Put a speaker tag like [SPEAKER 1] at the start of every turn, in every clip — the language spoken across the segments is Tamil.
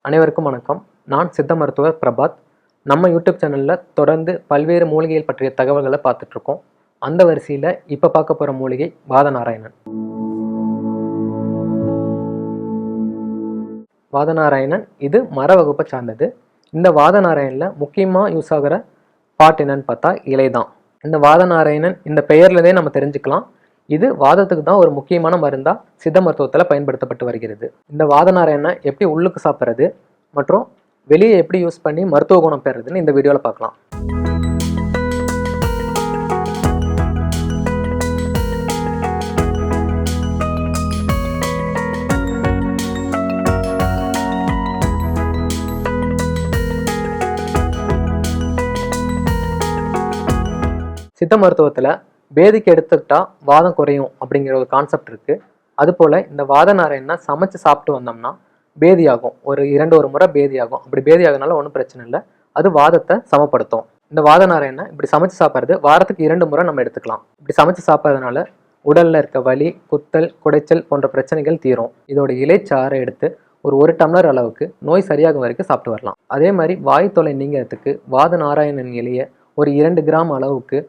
[SPEAKER 1] அனைவருக்கும் வணக்கம். நான் சித்த மருத்துவர் பிரபாத். நம்ம யூடியூப் சேனலில் தொடர்ந்து பல்வேறு மூலிகைகள் பற்றிய தகவல்களை பார்த்துட்ருக்கோம். அந்த வரிசையில் இப்போ பார்க்க போகிற மூலிகை வாதநாராயணன். வாதநாராயணன் இது மர வகுப்பை சார்ந்தது. இந்த வாதநாராயணில் முக்கியமாக யூஸ் ஆகிற பாட் என்னன்னு பார்த்தா இலை தான். இந்த வாதநாராயணன் இந்த பெயர்லேருந்தே நம்ம தெரிஞ்சுக்கலாம். இது வாதத்துக்கு தான் ஒரு முக்கியமான மருந்தாக சித்த மருத்துவத்தில் பயன்படுத்தப்பட்டு வருகிறது. இந்த வாதநாராயணனை எப்படி உள்ளுக்கு சாப்பிட்றது மற்றும் வெளியே எப்படி யூஸ் பண்ணி மருத்துவ குணம் பெறுறதுன்னு இந்த வீடியோவில் பார்க்கலாம். சித்த மருத்துவத்தில் பேதிக்கு எடுத்துக்கிட்டா வாதம் குறையும் அப்படிங்கிற ஒரு கான்செப்ட் இருக்குது. அதுபோல் இந்த வாதநாராயணனை சமைச்சு சாப்பிட்டு வந்தோம்னா பேதியாகும். ஒரு முறை பேதியாகும். அப்படி பேதியாகனால ஒன்றும் பிரச்சனை இல்லை. அது வாதத்தை சமப்படுத்தும். இந்த வாதநாராயணனை இப்படி சமைச்சு சாப்பிட்றது வாரத்துக்கு 2 முறை நம்ம எடுத்துக்கலாம். இப்படி சமைச்சு சாப்பிட்றதுனால உடலில் இருக்க வலி, குத்தல், குடைச்சல் போன்ற பிரச்சனைகள் தீரும். இதோட இலைச்சாறை எடுத்து ஒரு டம்ளர் அளவுக்கு நோய் சரியாகும் வரைக்கும் சாப்பிட்டு வரலாம். அதே மாதிரி வாய் தொலை நீங்கிறதுக்கு வாதநாராயணன் இலையை ஒரு 2 கிராம் அளவுக்கு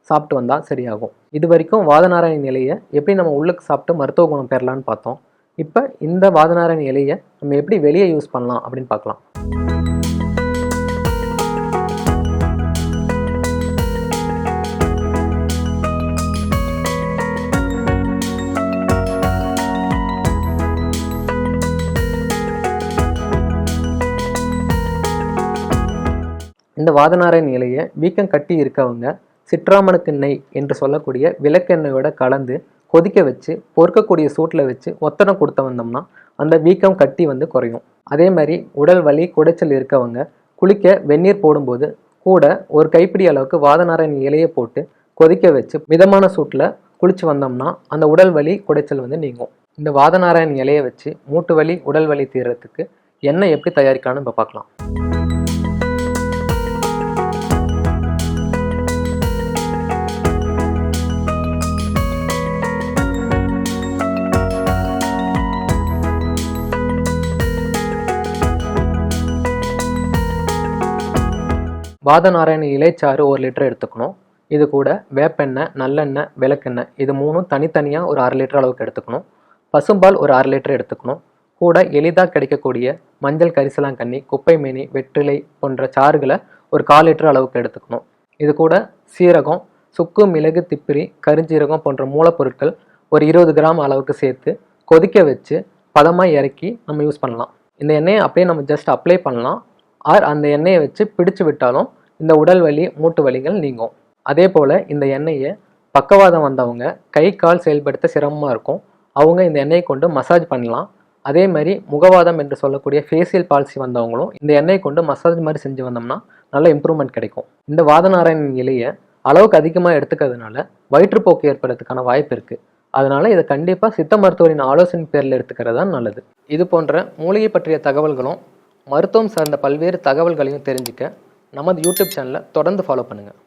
[SPEAKER 1] சாப்பிட்டு வந்தால் சரியாகும். இது வரைக்கும் வாதநாராயண இலையை எப்படி நம்ம உள்ளுக்கு சாப்பிட்டு மருத்துவ குணம் பெறலான்னு பார்த்தோம். இப்போ இந்த வாதநாராயண இலையை நம்ம எப்படி வெளியே யூஸ் பண்ணலாம் அப்படின்னு பார்க்கலாம். இந்த வாதநாராயண இலையை வீக்கம் கட்டி இருக்கவங்க சிட்ராமனுக்கு நெய் என்று சொல்லக்கூடிய விளக்கெண்ணெயோட கலந்து கொதிக்க வச்சு பொறுக்கக்கூடிய சூட்டில் வச்சு ஒத்தடம் கொடுத்த வந்தோம்னா அந்த வீக்கம் கட்டி குறையும். அதே மாதிரி உடல் வலி, குடைச்சல் இருக்கவங்க குளிக்க வெந்நீர் போடும்போது கூட ஒரு கைப்பிடி அளவுக்கு வாதநாராயண இலையை போட்டு கொதிக்க வச்சு மிதமான சூட்டில் குளிச்சு வந்தோம்னா அந்த உடல் வலி, குடைச்சல் நீங்கும். இந்த வாதநாராயண இலையை வச்சு மூட்டு வலி, உடல் வலி தீர்றதுக்கு எண்ணெய் எப்படி தயாரிக்கலாம்னு இப்போ பார்க்கலாம். வாதநாராயண இலைச்சாறு 1 லிட்டர் எடுத்துக்கணும். இது கூட வேப்பெண்ணெய், நல்லெண்ணெய், விளக்கெண்ணெய் இது 3 தனித்தனியாக ஒரு 1/2 லிட்டர் அளவுக்கு எடுத்துக்கணும். பசும்பால் ஒரு 1/2 லிட்டர் எடுத்துக்கணும். கூட எளிதாக கிடைக்கக்கூடிய மஞ்சள் கரிசலாங்கண்ணி, குப்பை மேனி, வெற்றிலை போன்ற சாறுகளை ஒரு 1/4 லிட்டர் அளவுக்கு எடுத்துக்கணும். இது கூட சீரகம், சுக்கு, மிளகு, திப்பிரி, கருஞ்சீரகம் போன்ற மூலப்பொருட்கள் ஒரு 20 கிராம் அளவுக்கு சேர்த்து கொதிக்க வச்சு பதமாக இறக்கி நம்ம யூஸ் பண்ணலாம். இந்த எண்ணெயை அப்படியே நம்ம ஜஸ்ட் அப்ளை பண்ணலாம். அந்த எண்ணெயை வச்சு பிடிச்சு விட்டாலும் இந்த உடல் வலி, மூட்டு வலிகள் நீங்கும். அதே போல் இந்த எண்ணெயை பக்கவாதம் வந்தவங்க கை கால் செயல்படுத்த சிரமமாக இருக்கும். அவங்க இந்த எண்ணெயை கொண்டு மசாஜ் பண்ணலாம். அதே மாதிரி முகவாதம் என்று சொல்லக்கூடிய ஃபேஷியல் பால்சி வந்தவங்களும் இந்த எண்ணெயை கொண்டு மசாஜ் மாதிரி செஞ்சு வந்தோம்னா நல்ல இம்ப்ரூவ்மெண்ட் கிடைக்கும். இந்த வாதநாராயணன் இலையை அளவுக்கு அதிகமாக எடுத்துக்கிறதுனால வயிற்றுப்போக்கு ஏற்படுறதுக்கான வாய்ப்பு இருக்குது. அதனால் இதை கண்டிப்பாக சித்த மருத்துவரின் ஆலோசனை பேரில் எடுத்துக்கிறது தான் நல்லது. இது போன்ற மூலிகை பற்றிய தகவல்களும் மருத்துவம் சார்ந்த பல்வேறு தகவல்களையும் தெரிஞ்சுக்க நமது யூடியூப் சேனலை தொடர்ந்து ஃபாலோ பண்ணுங்கள்.